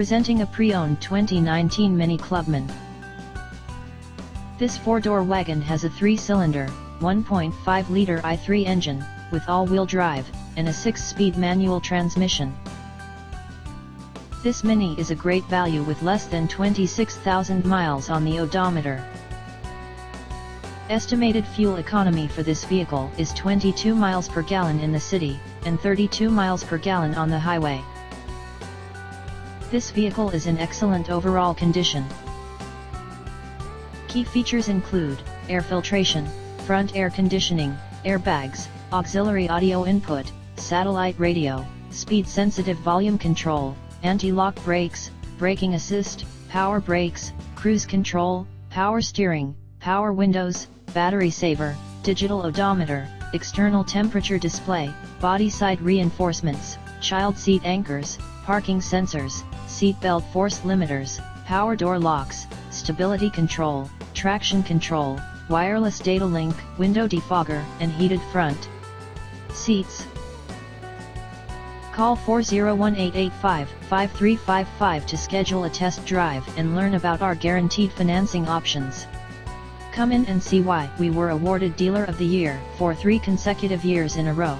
Presenting a pre-owned 2019 Mini Clubman. This four-door wagon has a 3-cylinder, 1.5-liter i3 engine, with all-wheel drive, and a 6-speed manual transmission. This Mini is a great value with less than 26,000 miles on the odometer. Estimated fuel economy for this vehicle is 22 miles per gallon in the city, and 32 miles per gallon on the highway. This vehicle is in excellent overall condition. Key features include air filtration, front air conditioning, airbags, auxiliary audio input, satellite radio, speed-sensitive volume control, anti-lock brakes, braking assist, power brakes, cruise control, power steering, power windows, battery saver, digital odometer, external temperature display, body side reinforcements, child seat anchors, parking sensors, seat belt force limiters, power door locks, stability control, traction control, wireless data link, window defogger, and heated front seats. Call 401-885-5355 to schedule a test drive and learn about our guaranteed financing options. Come in and see why we were awarded Dealer of the Year for 3 consecutive years in a row.